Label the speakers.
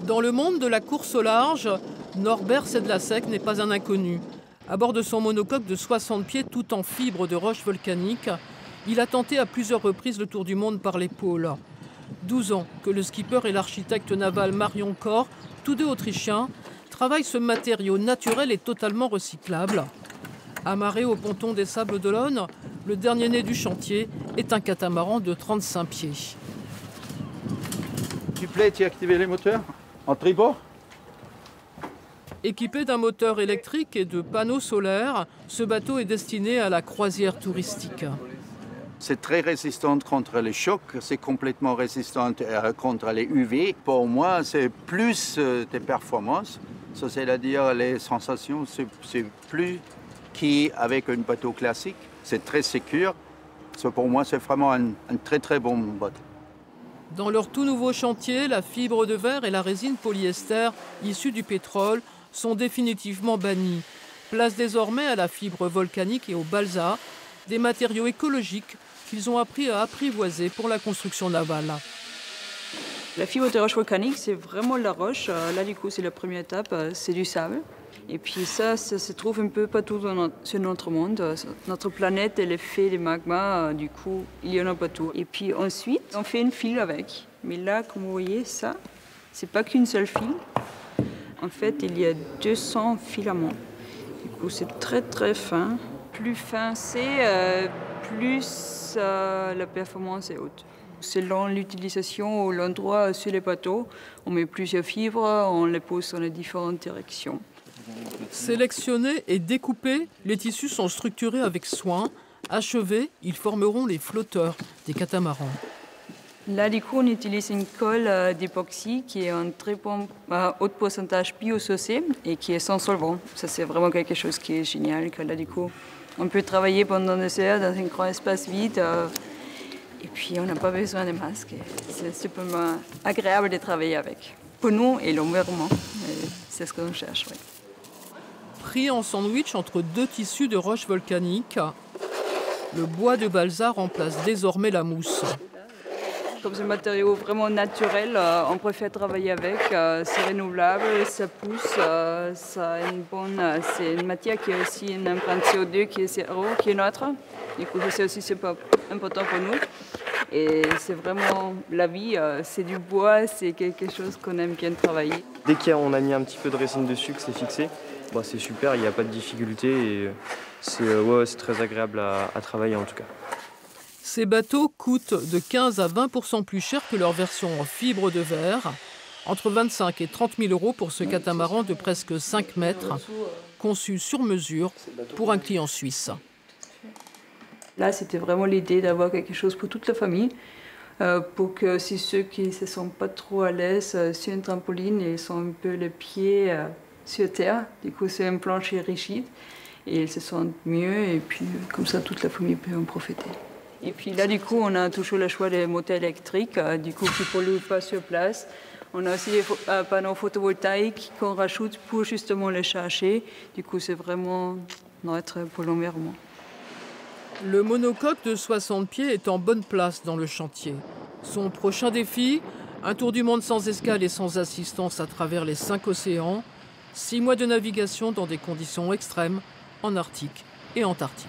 Speaker 1: Dans le monde de la course au large, Norbert Sedlacek n'est pas un inconnu. À bord de son monocoque de 60 pieds tout en fibre de roche volcanique, il a tenté à plusieurs reprises le tour du monde par les pôles. 12 ans que le skipper et l'architecte naval Marion Kor, tous deux autrichiens, travaillent ce matériau naturel et totalement recyclable. Amarré au ponton des Sables d'Olonne, le dernier né du chantier est un catamaran de 35 pieds.
Speaker 2: Tu plais, tu as activé les moteurs en tribord.
Speaker 1: Équipé d'un moteur électrique et de panneaux solaires, ce bateau est destiné à la croisière touristique.
Speaker 2: C'est très résistant contre les chocs, c'est complètement résistant contre les UV. Pour moi, c'est plus des performances, c'est-à-dire les sensations, c'est plus qu'avec un bateau classique. C'est très sécure. Pour moi, c'est vraiment un très très bon bateau.
Speaker 1: Dans leur tout nouveau chantier, la fibre de verre et la résine polyester issue du pétrole sont définitivement bannies. Place désormais à la fibre volcanique et au balsa, des matériaux écologiques qu'ils ont appris à apprivoiser pour la construction navale.
Speaker 3: La fibre de roche volcanique, c'est vraiment la roche. Là, du coup, c'est la première étape, c'est du sable. Et puis ça se trouve un peu partout sur notre monde. Notre planète, elle est faite de magma, du coup, il y en a partout. Et puis ensuite, on fait une file avec. Mais là, comme vous voyez, ça, c'est pas qu'une seule file. En fait, il y a 200 filaments. Du coup, c'est très très fin. Plus fin c'est, plus la performance est haute. Selon l'utilisation ou l'endroit sur les bateaux, on met plusieurs fibres, on les pose dans les différentes directions.
Speaker 1: Sélectionnés et découpés, les tissus sont structurés avec soin. Achevés, ils formeront les flotteurs des catamarans.
Speaker 3: Là, du coup, on utilise une colle d'époxy qui est un très bon haut pourcentage biosourcé et qui est sans solvant. Ça, c'est vraiment quelque chose qui est génial. Que là, du coup, on peut travailler pendant des heures dans un grand espace vide et puis on n'a pas besoin de masque. C'est super agréable de travailler avec. Pour nous et l'environnement, c'est ce qu'on cherche. Oui.
Speaker 1: Pris en sandwich entre deux tissus de roche volcanique, le bois de balsa remplace désormais la mousse.
Speaker 3: Comme c'est un matériau vraiment naturel, on préfère travailler avec. C'est renouvelable, ça pousse, c'est une matière qui a aussi une empreinte CO2 qui est zéro, qui est neutre. Du coup, c'est aussi super important pour nous. Et c'est vraiment la vie, c'est du bois, c'est quelque chose qu'on aime bien travailler.
Speaker 4: Dès qu'on a mis un petit peu de résine dessus, que c'est fixé, bah, c'est super, il n'y a pas de difficulté et c'est très agréable à travailler en tout cas.
Speaker 1: Ces bateaux coûtent de 15 à 20% plus cher que leur version en fibre de verre. Entre 25 et 30 000 euros pour ce catamaran de presque 5 mètres, conçu sur mesure pour un client suisse.
Speaker 3: Là, c'était vraiment l'idée d'avoir quelque chose pour toute la famille, pour que si ceux qui ne se sentent pas trop à l'aise sur une trampoline, ils sont un peu les pieds sur terre. Du coup, c'est un plancher rigide et ils se sentent mieux et puis comme ça, toute la famille peut en profiter. Et puis là, du coup, on a toujours le choix des moteurs électriques, du coup, qui ne polluent pas sur place. On a aussi des panneaux photovoltaïques qu'on rajoute pour justement les charger. Du coup, c'est vraiment neutre pour l'environnement.
Speaker 1: Le monocoque de 60 pieds est en bonne place dans le chantier. Son prochain défi, un tour du monde sans escale et sans assistance à travers les 5 océans, 6 mois de navigation dans des conditions extrêmes en Arctique et Antarctique.